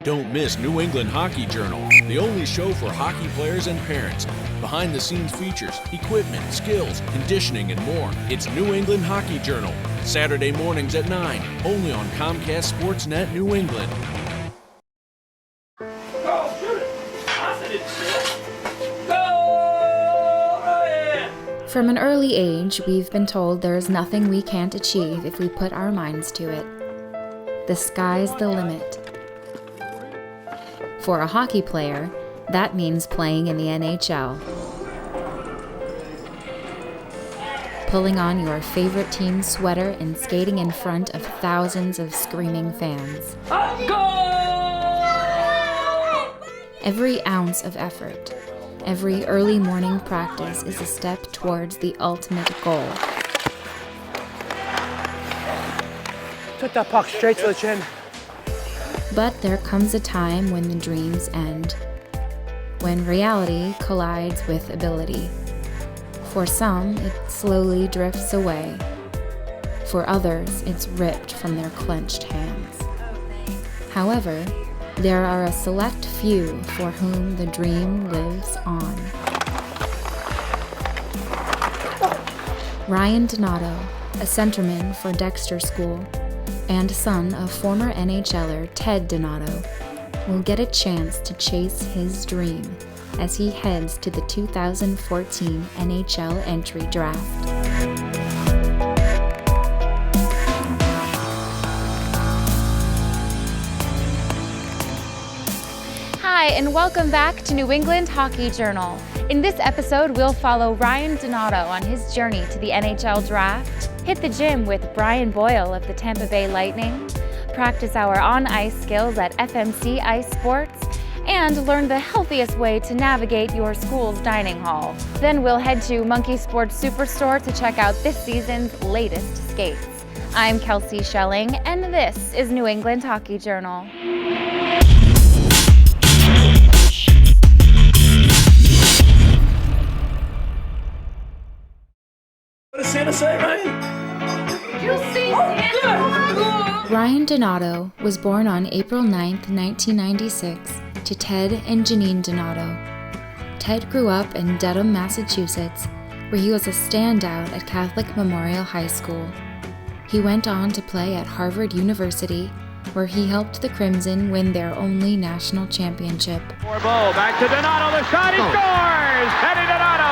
Don't miss New England Hockey Journal, the only show for hockey players and parents. Behind-the-scenes features, equipment, skills, conditioning, and more. It's New England Hockey Journal, Saturday mornings at 9, only on Comcast Sportsnet New England. Oh, shoot it! I said it's Go, Ryan! From an early age, we've been told there is nothing we can't achieve if we put our minds to it. The sky's the limit. For a hockey player, that means playing in the NHL. Pulling on your favorite team's sweater and skating in front of thousands of screaming fans. Every ounce of effort, every early morning practice is a step towards the ultimate goal. Took that puck straight to the chin. But there comes a time when the dreams end, when reality collides with ability. For some, it slowly drifts away. For others, it's ripped from their clenched hands. However, there are a select few for whom the dream lives on. Ryan Donato, a centerman for Dexter School, and son of former NHLer Ted Donato, will get a chance to chase his dream as he heads to the 2014 NHL entry draft. Hi, and welcome back to New England Hockey Journal. In this episode, we'll follow Ryan Donato on his journey to the NHL draft, hit the gym with Brian Boyle of the Tampa Bay Lightning, practice our on-ice skills at FMC Ice Sports, and learn the healthiest way to navigate your school's dining hall. Then we'll head to Monkey Sports Superstore to check out this season's latest skates. I'm Kelsey Schelling, and this is New England Hockey Journal. What does Santa say, Ryan? You see Santa? Ryan Donato was born on April 9, 1996, to Ted and Janine Donato. Ted grew up in Dedham, Massachusetts, where he was a standout at Catholic Memorial High School. He went on to play at Harvard University, where he helped the Crimson win their only national championship. For Bo, back to Donato, the shot, he scores! Eddie Donato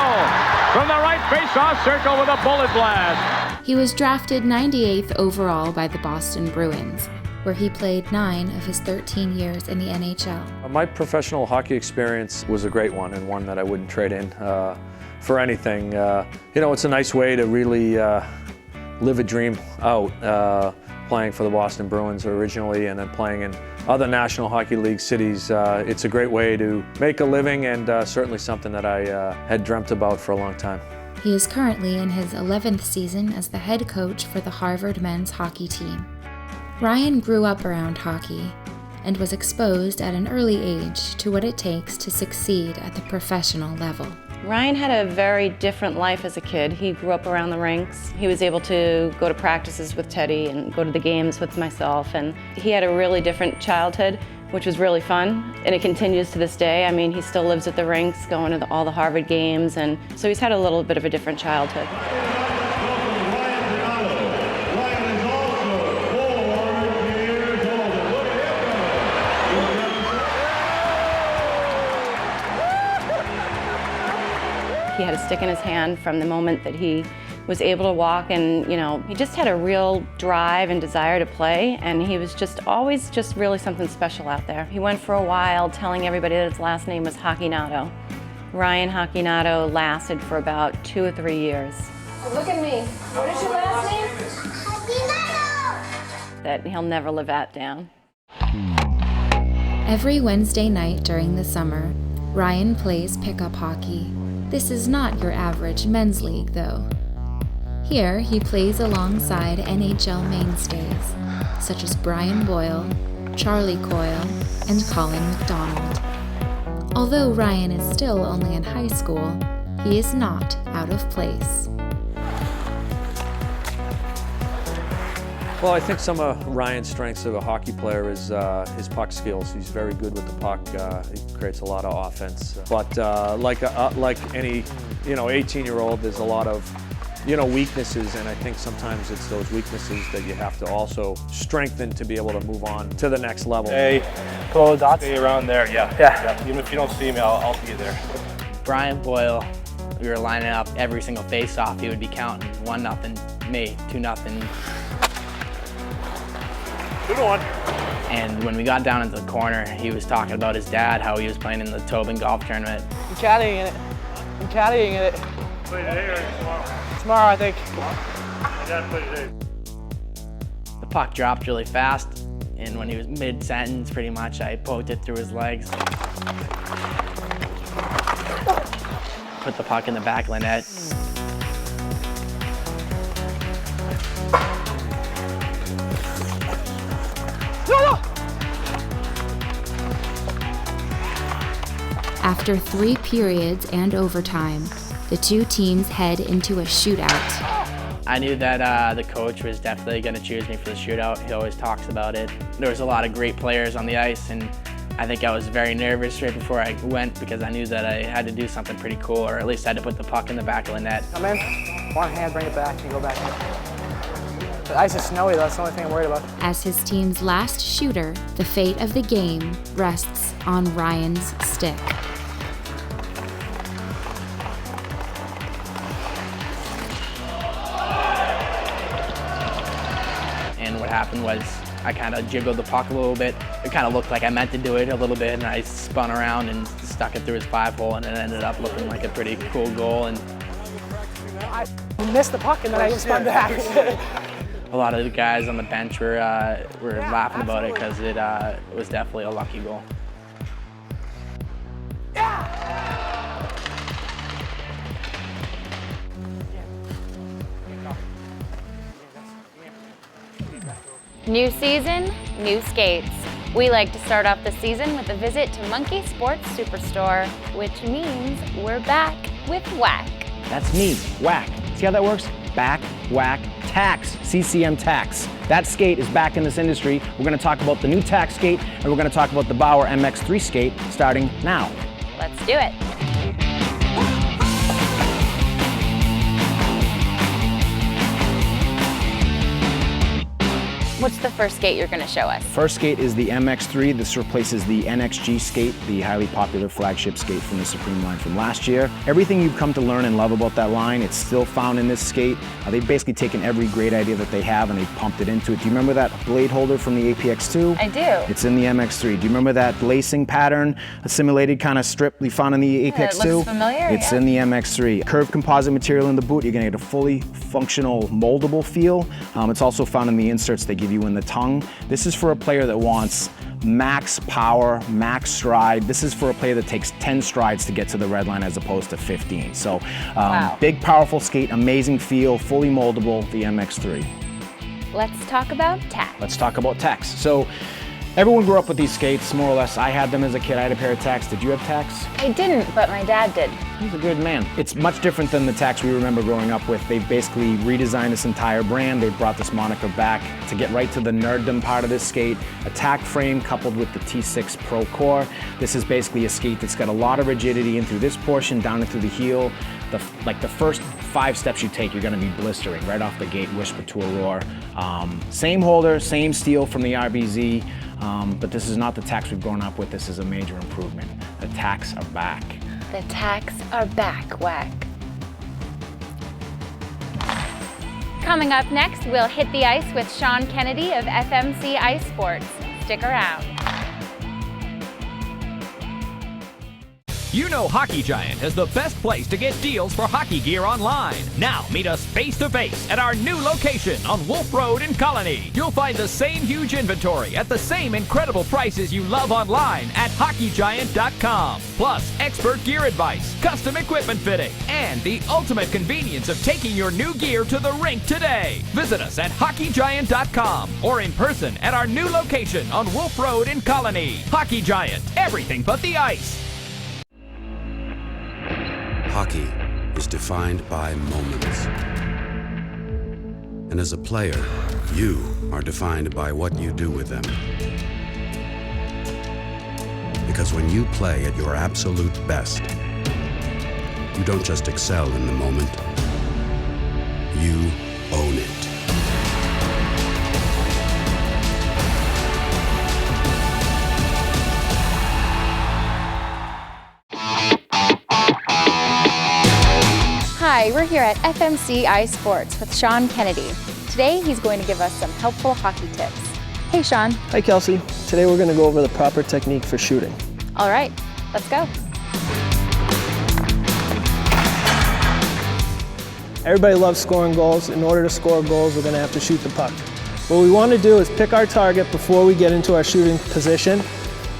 from the right face-off circle with a bullet blast. He was drafted 98th overall by the Boston Bruins, where he played 9 of his 13 years in the NHL. My professional hockey experience was a great one, and one that I wouldn't trade in for anything. It's a nice way to really live a dream out, playing for the Boston Bruins originally and then playing in other National Hockey League cities. It's a great way to make a living, and certainly something that I had dreamt about for a long time. He is currently in his 11th season as the head coach for the Harvard men's hockey team. Ryan grew up around hockey and was exposed at an early age to what it takes to succeed at the professional level. Ryan had a very different life as a kid. He grew up around the rinks. He was able to go to practices with Teddy and go to the games with myself, and he had a really different childhood, which was really fun, and it continues to this day. I mean, he still lives at the rinks, going to all the Harvard games, and so he's had a little bit of a different childhood. He had a stick in his hand from the moment that he was able to walk, and he just had a real drive and desire to play, and he was just always just really something special out there. He went for a while telling everybody that his last name was Hockeynato. Ryan Hockeynato lasted for about 2 or 3 years. Look at me. What is your last name? Hockeynato! That he'll never live that down. Every Wednesday night during the summer, Ryan plays pickup hockey. This is not your average men's league, though. Here, he plays alongside NHL mainstays, such as Brian Boyle, Charlie Coyle, and Colin McDonald. Although Ryan is still only in high school, he is not out of place. Well, I think some of Ryan's strengths of a hockey player is his puck skills. He's very good with the puck. He creates a lot of offense. But like any 18-year-old, there's a lot of weaknesses, and I think sometimes it's those weaknesses that you have to also strengthen to be able to move on to the next level. Hey, Follow the dots. stay around there, yeah. Even if you don't see me, I'll be there. Brian Boyle, we were lining up every single face-off. He would be counting 1-0, me, 2-0. 2-1. And when we got down into the corner, he was talking about his dad, how he was playing in the Tobin golf tournament. I'm caddying in it. I'm caddying in it. Play today or tomorrow? Tomorrow, I think. I gotta play today. The puck dropped really fast, and when he was mid-sentence, pretty much, I poked it through his legs. Put the puck in the back of the net. After 3 periods and overtime, the two teams head into a shootout. I knew that the coach was definitely going to choose me for the shootout. He always talks about it. There was a lot of great players on the ice, and I think I was very nervous right before I went because I knew that I had to do something pretty cool, or at least had to put the puck in the back of the net. Come in, one hand, bring it back, and go back in. The ice is snowy, though. That's the only thing I'm worried about. As his team's last shooter, the fate of the game rests on Ryan's stick. And what happened was I kind of jiggled the puck a little bit. It kind of looked like I meant to do it a little bit, and I spun around and stuck it through his 5-hole, and it ended up looking like a pretty cool goal. And I missed the puck, and then I just spun back. a lot of the guys on the bench were laughing about it because it was definitely a lucky goal. New season, new skates. We like to start off the season with a visit to Monkey Sports Superstore, which means we're back with Whack. That's me, Whack. See how that works? Back, Whack, Tax, CCM Tax. That skate is back in this industry. We're gonna talk about the new Tax skate, and we're gonna talk about the Bauer MX3 skate starting now. Let's do it. What's the first skate you're going to show us? First skate is the MX3. This replaces the NXG skate, the highly popular flagship skate from the Supreme line from last year. Everything you've come to learn and love about that line, it's still found in this skate. They've basically taken every great idea that they have and they've pumped it into it. Do you remember that blade holder from the APX2? I do. It's in the MX3. Do you remember that lacing pattern, a simulated kind of strip you found in the APX2? It looks familiar, It's in the MX3. Curved composite material in the boot, you're gonna get a fully functional moldable feel. It's also found in the inserts they give you in the tongue. This is for a player that wants max power, max stride. This is for a player that takes 10 strides to get to the red line as opposed to 15. So Wow. Big, powerful skate, amazing feel, fully moldable, the MX3. Let's talk about Tax. Let's talk about Tax. So everyone grew up with these skates, more or less. I had them as a kid. I had a pair of Tax. Did you have Tax? I didn't, but my dad did. He's a good man. It's much different than the Tax we remember growing up with. They've basically redesigned this entire brand. They've brought this moniker back to get right to the nerddom part of this skate. A tack frame coupled with the T6 Pro Core. This is basically a skate that's got a lot of rigidity in through this portion, down and through the heel. The first 5 steps you take, you're gonna be blistering right off the gate, whisper to a roar. Same holder, same steel from the RBZ, but this is not the Tax we've grown up with. This is a major improvement. The Tax are back. The Tax are back, Whack. Coming up next, we'll hit the ice with Sean Kennedy of FMC Ice Sports. Stick around. You know Hockey Giant is the best place to get deals for hockey gear online. Now meet us face to face at our new location on Wolf Road in Colony. You'll find the same huge inventory at the same incredible prices you love online at hockeygiant.com. Plus expert gear advice, custom equipment fitting, and the ultimate convenience of taking your new gear to the rink today. Visit us at hockeygiant.com or in person at our new location on Wolf Road in Colony. Hockey Giant, everything but the ice. Hockey is defined by moments. And as a player, you are defined by what you do with them. Because when you play at your absolute best, you don't just excel in the moment, you own it. Hi, we're here at FMC iSports with Sean Kennedy. Today he's going to give us some helpful hockey tips. Hey Sean. Hi Kelsey. Today we're going to go over the proper technique for shooting. All right, let's go. Everybody loves scoring goals. In order to score goals, we're going to have to shoot the puck. What we want to do is pick our target before we get into our shooting position.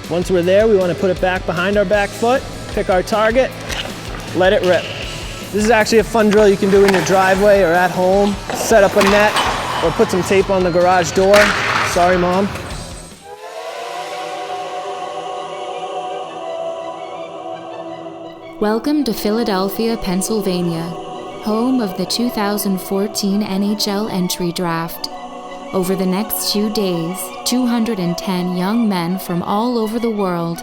Once we're there, we want to put it back behind our back foot, pick our target, let it rip. This is actually a fun drill you can do in your driveway or at home. Set up a net or put some tape on the garage door. Sorry, Mom. Welcome to Philadelphia, Pennsylvania, home of the 2014 NHL entry draft. Over the next few days, 210 young men from all over the world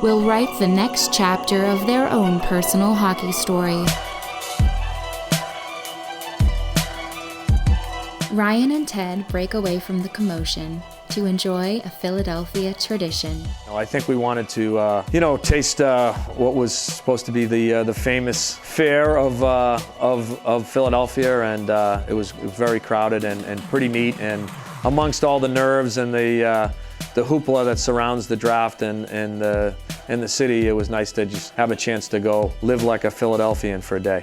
will write the next chapter of their own personal hockey story. Ryan and Ted break away from the commotion to enjoy a Philadelphia tradition. I think we wanted to, taste what was supposed to be the famous fare of Philadelphia, and it was very crowded and pretty neat. And amongst all the nerves and the hoopla that surrounds the draft and the city, it was nice to just have a chance to go live like a Philadelphian for a day.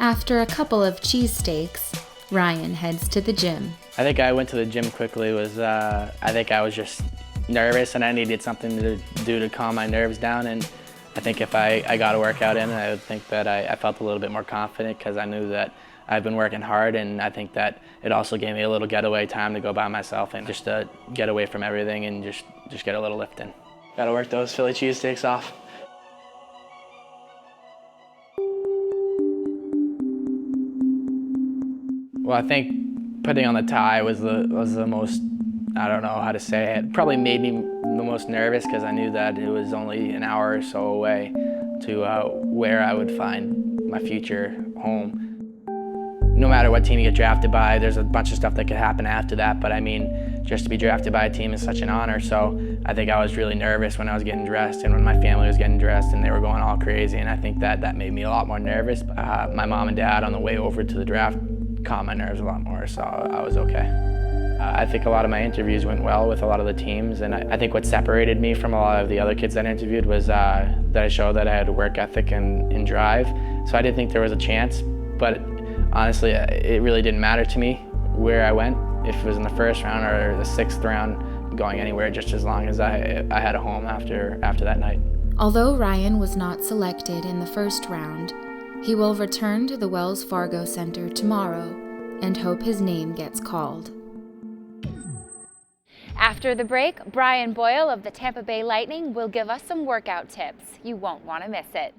After a couple of cheesesteaks, Ryan heads to the gym. I think I went to the gym quickly. I think I was just nervous and I needed something to do to calm my nerves down. And I think if I got a workout in, I would think that I felt a little bit more confident because I knew that I've been working hard, and I think that it also gave me a little getaway time to go by myself and just get away from everything and just get a little lift in. Got to work those Philly cheesesteaks off. Well, I think putting on the tie was the most, I don't know how to say it, probably made me the most nervous because I knew that it was only an hour or so away to where I would find my future home. No matter what team you get drafted by, there's a bunch of stuff that could happen after that, but I mean, just to be drafted by a team is such an honor, so I think I was really nervous when I was getting dressed and when my family was getting dressed and they were going all crazy, and I think that made me a lot more nervous. My mom and dad on the way over to the draft calmed my nerves a lot more, so I was okay. I think a lot of my interviews went well with a lot of the teams, and I think what separated me from a lot of the other kids that I interviewed was that I showed that I had work ethic and drive, so I didn't think there was a chance, but honestly, it really didn't matter to me where I went, if it was in the first round or the sixth round, going anywhere, just as long as I had a home after that night. Although Ryan was not selected in the first round, he will return to the Wells Fargo Center tomorrow and hope his name gets called. After the break, Brian Boyle of the Tampa Bay Lightning will give us some workout tips. You won't want to miss it.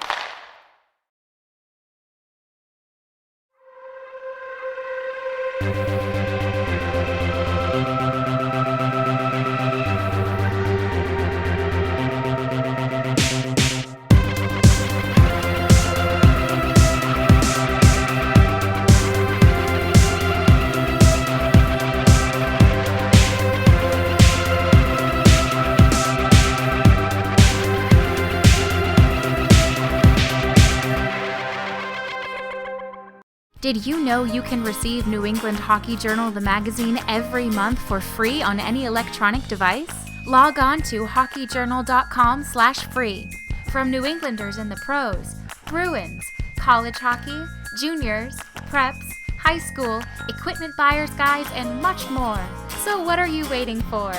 Did you know you can receive New England Hockey Journal, the magazine, every month for free on any electronic device? Log on to hockeyjournal.com/free. From New Englanders in the pros, Bruins, college hockey, juniors, preps, high school, equipment buyer's guides, and much more. So what are you waiting for?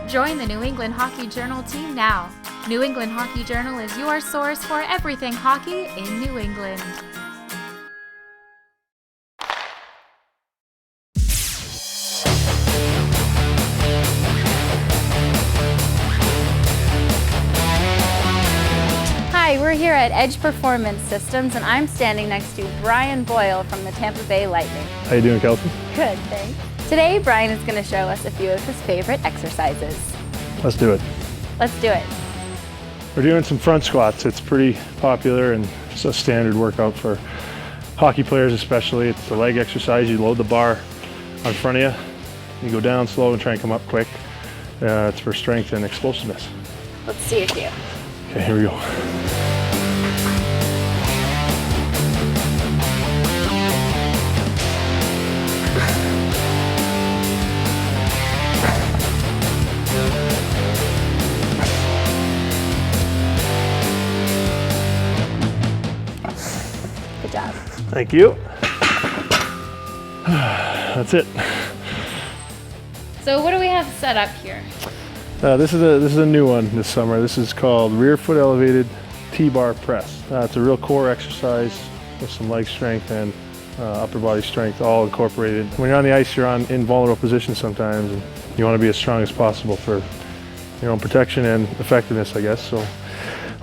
Join the New England Hockey Journal team now. New England Hockey Journal is your source for everything hockey in New England. Hi, we're here at Edge Performance Systems, and I'm standing next to Brian Boyle from the Tampa Bay Lightning. How you doing, Kelsey? Good, thanks. Today, Brian is going to show us a few of his favorite exercises. Let's do it. Let's do it. We're doing some front squats. It's pretty popular and it's a standard workout for hockey players especially. It's a leg exercise. You load the bar on front of you. You go down slow and try and come up quick. It's for strength and explosiveness. Let's see a few. Okay, here we go. Good job. Thank you. That's it. So what do we have set up here? This is a new one this summer. This is called rear foot elevated T-bar press. It's a real core exercise with some leg strength and upper body strength all incorporated. When you're on the ice, you're in vulnerable positions sometimes, and you want to be as strong as possible for your own protection and effectiveness, I guess. So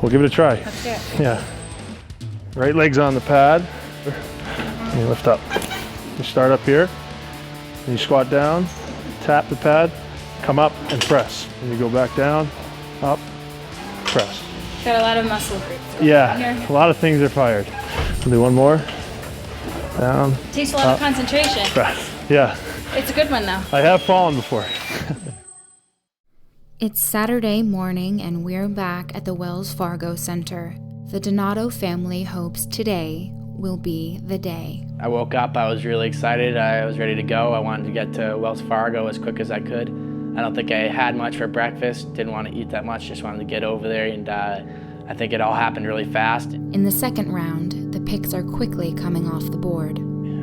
we'll give it a try. Let's do it. Yeah. Right leg's on the pad. And you lift up. You start up here, and you squat down, tap the pad, come up and press. And you go back down, up, press. Got a lot of muscle groups. Yeah, a lot of things are fired. We'll do one more. Down. Takes a lot of concentration. Press. Yeah. It's a good one though. I have fallen before. It's Saturday morning and we're back at the Wells Fargo Center. The Donato family hopes today will be the day. I woke up, I was really excited, I was ready to go. I wanted to get to Wells Fargo as quick as I could. I don't think I had much for breakfast, didn't want to eat that much, just wanted to get over there, and I think it all happened really fast. In the second round, the picks are quickly coming off the board.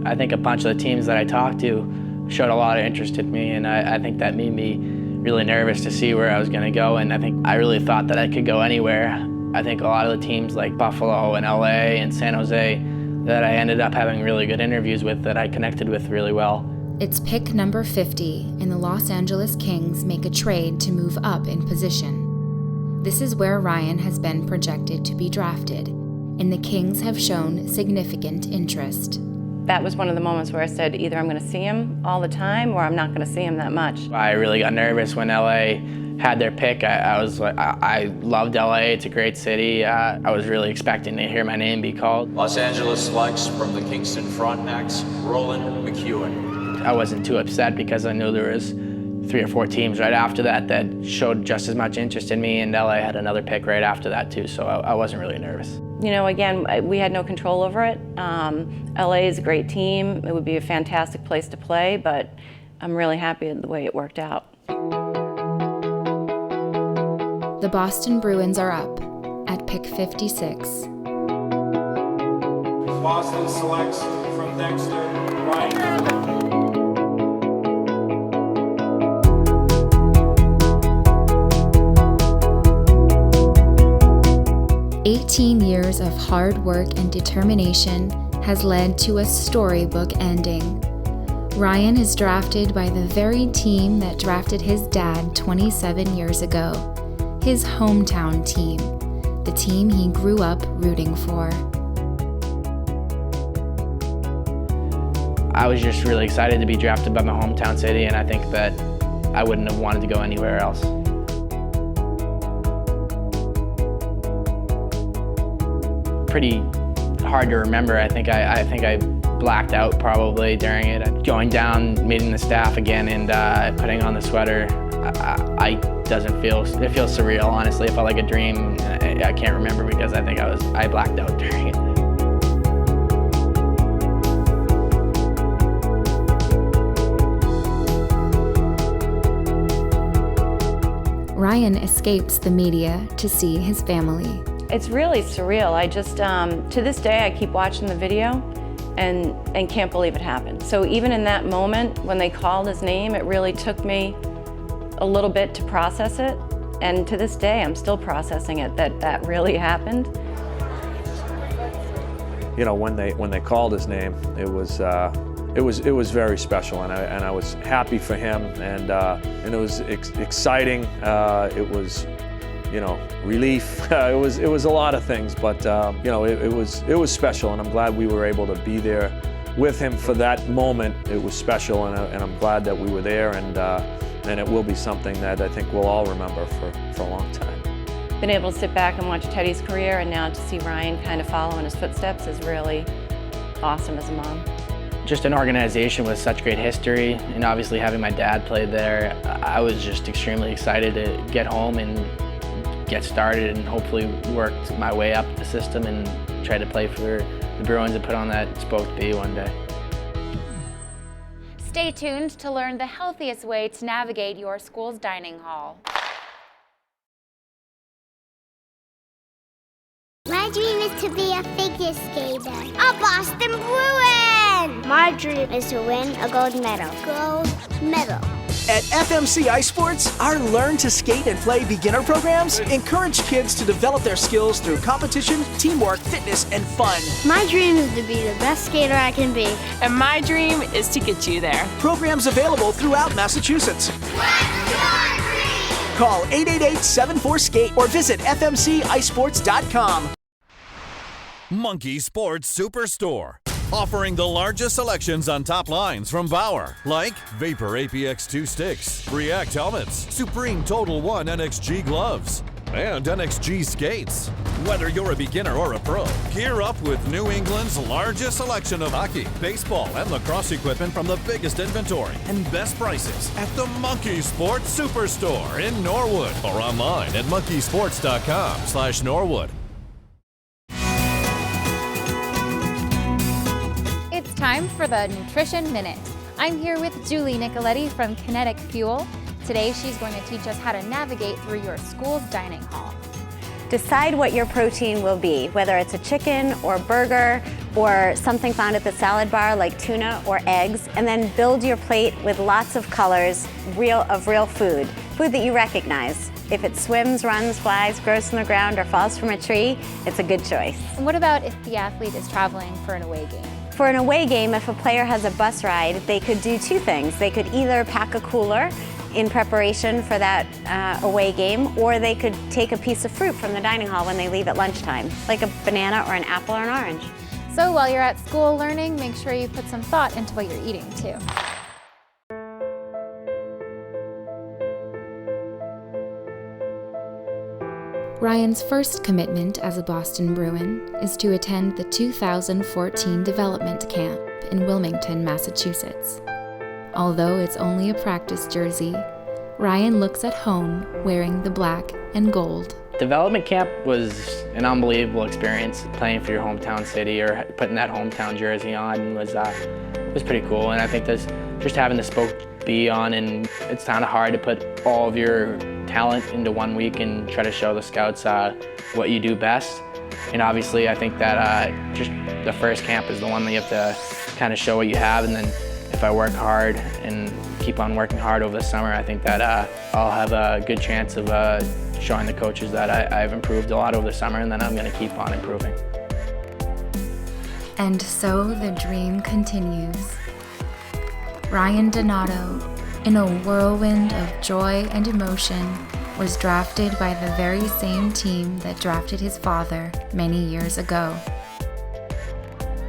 I think a bunch of the teams that I talked to showed a lot of interest in me, and I think that made me really nervous to see where I was going to go, and I think I really thought that I could go anywhere. I think a lot of the teams like Buffalo and LA and San Jose that I ended up having really good interviews with that I connected with really well. It's pick number 50, and the Los Angeles Kings make a trade to move up in position. This is where Ryan has been projected to be drafted, and the Kings have shown significant interest. That was one of the moments where I said either I'm going to see him all the time or I'm not going to see him that much. I really got nervous when LA had their pick. I was like, I loved LA, it's a great city. I was really expecting to hear my name be called. Los Angeles selects from the Kingston Frontenacs, Roland McEwen. I wasn't too upset because I knew there was 3 or 4 teams right after that showed just as much interest in me, and LA had another pick right after that too, so I wasn't really nervous. You know, again, we had no control over it. LA is a great team. It would be a fantastic place to play, but I'm really happy with the way it worked out. The Boston Bruins are up at pick 56. Boston selects from Dexter, Ryan. 18 years of hard work and determination has led to a storybook ending. Ryan is drafted by the very team that drafted his dad 27 years ago, his hometown team, the team he grew up rooting for. I was just really excited to be drafted by my hometown city, and I think that I wouldn't have wanted to go anywhere else. Pretty hard to remember. I think I blacked out probably during it. Going down, meeting the staff again, and putting on the sweater, it feels surreal, honestly. It felt like a dream. I can't remember because I think I blacked out during it. Ryan escapes the media to see his family. It's really surreal. I just, to this day, I keep watching the video and can't believe it happened. So even in that moment, when they called his name, it really took me a little bit to process it. And to this day, I'm still processing it, that really happened. You know, when they called his name, it was very special, and I was happy for him, and it was exciting. It was relief. It was a lot of things, but it was special, and I'm glad we were able to be there with him for that moment. It was special, and I'm glad that we were there, and it will be something that I think we'll all remember for a long time. Been able to sit back and watch Teddy's career, and now to see Ryan kind of follow in his footsteps is really awesome as a mom. Just an organization with such great history, and obviously having my dad play there, I was just extremely excited to get home and get started and hopefully work my way up the system and try to play for the Bruins and put on that Spoke B one day. Stay tuned to learn the healthiest way to navigate your school's dining hall. My dream is to be a figure skater, a Boston Bruin. My dream is to win a gold medal. Gold medal. At FMC Ice Sports, our Learn to Skate and Play beginner programs encourage kids to develop their skills through competition, teamwork, fitness, and fun. My dream is to be the best skater I can be. And my dream is to get you there. Programs available throughout Massachusetts. Call 888-74-SKATE or visit fmcicesports.com. Monkey Sports Superstore, offering the largest selections on top lines from Bauer, like Vapor APX2 sticks, React helmets, Supreme Total One NXG gloves, and NXG skates. Whether you're a beginner or a pro, gear up with New England's largest selection of hockey, baseball, and lacrosse equipment from the biggest inventory and best prices at the Monkey Sports Superstore in Norwood or online at monkeysports.com/Norwood. It's time for the Nutrition Minute. I'm here with Julie Nicoletti from Kinetic Fuel. Today she's going to teach us how to navigate through your school's dining hall. Decide what your protein will be, whether it's a chicken or burger or something found at the salad bar like tuna or eggs, and then build your plate with lots of colors of real food that you recognize. If it swims, runs, flies, grows from the ground, or falls from a tree, it's a good choice. And what about if the athlete is traveling for an away game? For an away game, if a player has a bus ride, they could do two things. They could either pack a cooler in preparation for that away game, or they could take a piece of fruit from the dining hall when they leave at lunchtime, like a banana or an apple or an orange. So while you're at school learning, make sure you put some thought into what you're eating too. Ryan's first commitment as a Boston Bruin is to attend the 2014 development camp in Wilmington, Massachusetts. Although it's only a practice jersey, Ryan looks at home wearing the black and gold. Development camp was an unbelievable experience. Playing for your hometown city or putting that hometown jersey on was pretty cool. And I think just having the Spoke B on, and it's kind of hard to put all of your talent into 1 week and try to show the scouts what you do best. And obviously I think that just the first camp is the one that you have to kind of show what you have, and then if I work hard and keep on working hard over the summer, I think that I'll have a good chance of showing the coaches that I've improved a lot over the summer, and then I'm going to keep on improving. And so the dream continues. Ryan Donato, in a whirlwind of joy and emotion, was drafted by the very same team that drafted his father many years ago.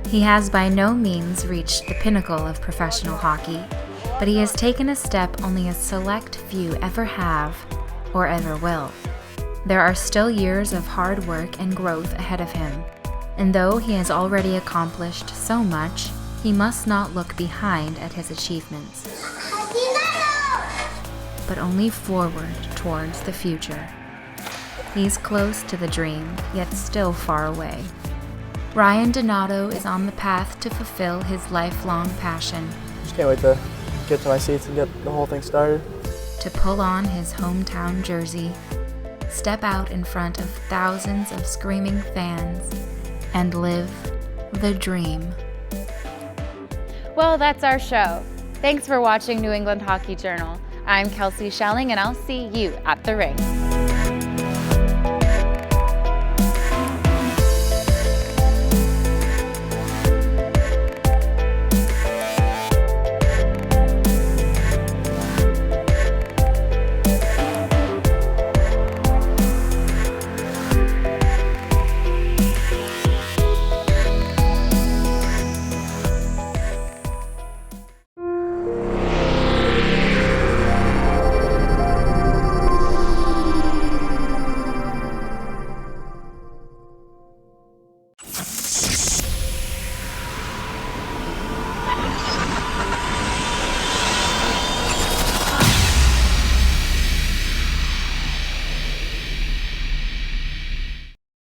He has by no means reached the pinnacle of professional hockey, but he has taken a step only a select few ever have or ever will. There are still years of hard work and growth ahead of him, and though he has already accomplished so much, he must not look behind at his achievements, but only forward towards the future. He's close to the dream, yet still far away. Ryan Donato is on the path to fulfill his lifelong passion. Just can't wait to get to my seats and get the whole thing started. To pull on his hometown jersey, step out in front of thousands of screaming fans, and live the dream. Well, that's our show. Thanks for watching New England Hockey Journal. I'm Kelsey Schelling, and I'll see you at the rink.